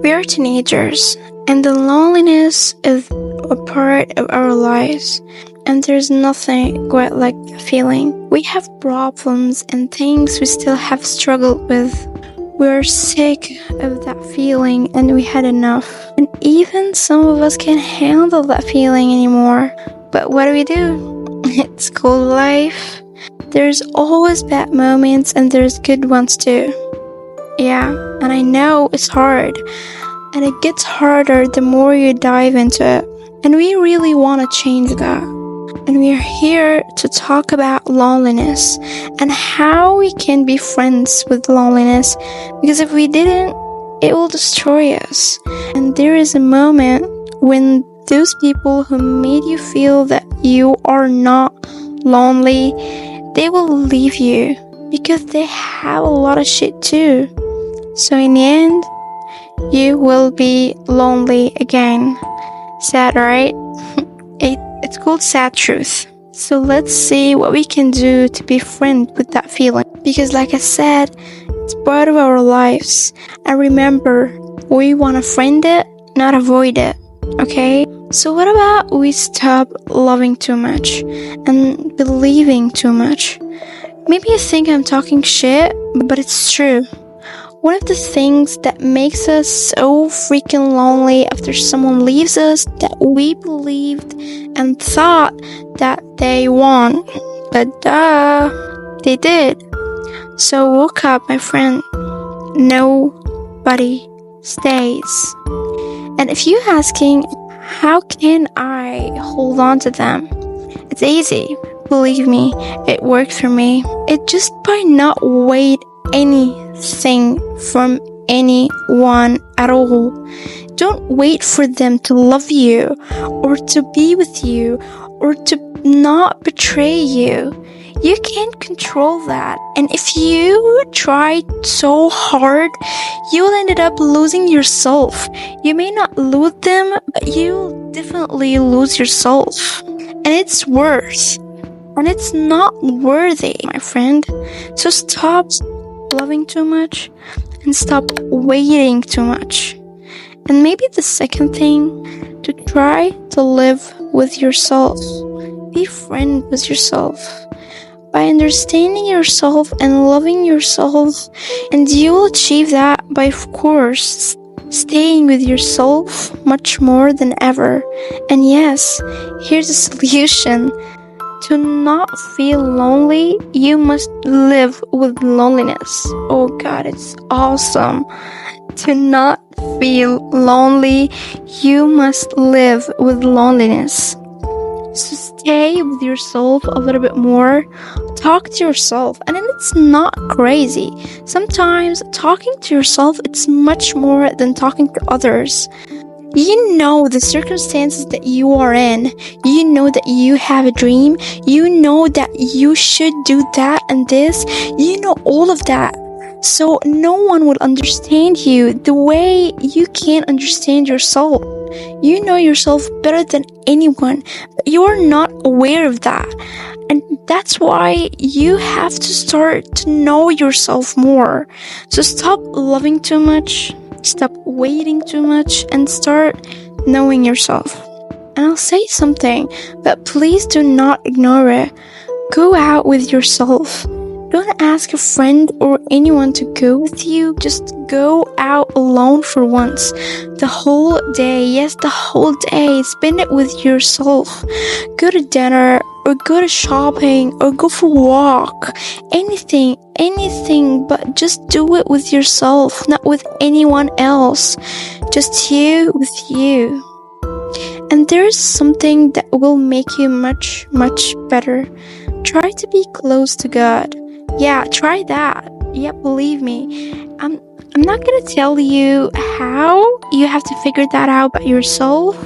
We are teenagers, and the loneliness is a part of our lives. And there's nothing quite like the feeling. We have problems and things we still have struggled with. We're sick of that feeling and we had enough. And even some of us can't handle that feeling anymore. But what do? It's called life. There's always bad moments and there's good ones too. Yeah, and I know it's hard. And it gets harder the more you dive into it. And we really want to change that. And we are here to talk about loneliness and how we can be friends with loneliness, because if we didn't, it will destroy us. And there is a moment when those people who made you feel that you are not lonely, they will leave you because they have a lot of shit too. So in the end, you will be lonely again. Sad, right? It's called sad truth. So let's see what we can do to be friends with that feeling. Because like I said, it's part of our lives. And remember, we want to friend it, not avoid it. Okay? So what about we stop loving too much and believing too much? Maybe you think I'm talking shit, but it's true. One of the things that makes us so freaking lonely after someone leaves us that we believed and thought that they won. But they did. So woke up, my friend. Nobody stays. And if you're asking, how can I hold on to them? It's easy. Believe me, it worked for me. It just by not wait anything from anyone at all. Don't wait for them to love you or to be with you or to not betray you. You can't control that. And if you try so hard, you'll end up losing yourself. You may not lose them, but you'll definitely lose yourself. And it's worse. And it's not worthy, my friend. So stop loving too much and stop waiting too much. And maybe the second thing, to try to live with yourself. Be friend with yourself. By understanding yourself and loving yourself, and you will achieve that by, of course, staying with yourself much more than ever. And yes, here's a solution. To not feel lonely, you must live with loneliness. Oh God, it's awesome. To not feel lonely, you must live with loneliness. So stay with yourself a little bit more. Talk to yourself. And it's not crazy. Sometimes talking to yourself, it's much more than talking to others. You know the circumstances that you are in. You know that you have a dream. You know that you should do that and this. You know all of that. So no one will understand you the way you can't understand yourself. You know yourself better than anyone, but you are not aware of that. And that's why you have to start to know yourself more. So stop loving too much. Stop waiting too much and start knowing yourself. And I'll say something, but please do not ignore it. Go out with yourself. Don't ask a friend or anyone to go with you. Just go out alone for once. The whole day. Yes, the whole day. Spend it with yourself. Go to dinner or go to shopping or go for a walk. Anything, but just do it with yourself, not with anyone else. Just you with you. And there's something that will make you much, much better. Try to be close to God. Yeah, try that. Yeah, believe me. I'm not gonna tell you how. You have to figure that out by yourself.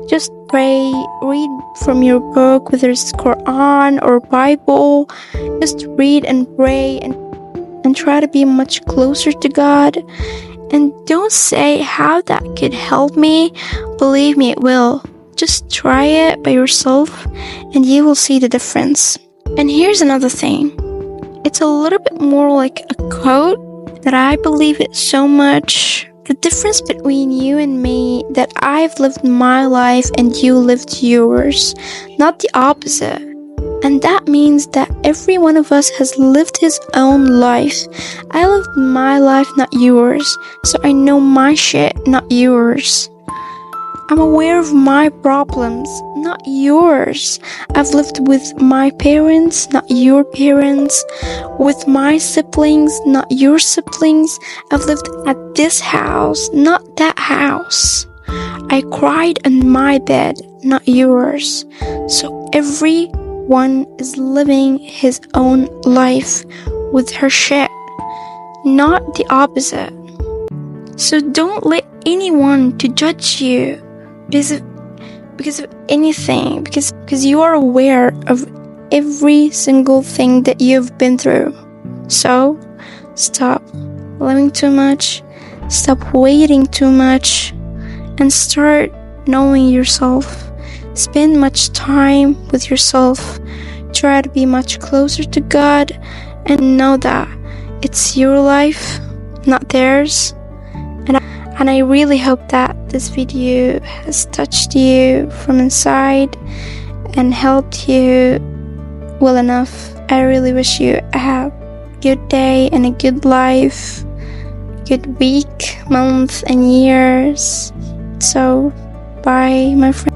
Just pray, read from your book, whether it's Quran or Bible. Just read and pray and try to be much closer to God. And don't say how that could help me. Believe me, it will. Just try it by yourself and you will see the difference. And here's another thing. It's a little bit more like a quote that I believe it so much The difference between you and me, that I've lived my life and you lived yours, not the opposite. And that means that every one of us has lived his own life. I lived my life, not yours. So I know my shit, not yours. I'm aware of my problems, not yours. I've lived with my parents, not your parents. With my siblings, not your siblings. I've lived at this house, not that house. I cried on my bed, not yours. So everyone is living his own life with her shit, not the opposite. So don't let anyone to judge you because of anything, because you are aware of every single thing that you've been through. So stop living too much, stop waiting too much, and start knowing yourself. Spend much time with yourself. Try to be much closer to God, and know that it's your life, not theirs. And I really hope that this video has touched you from inside and helped you well enough. I really wish you a good day and a good life, good week, month, and years. So, bye, my friends.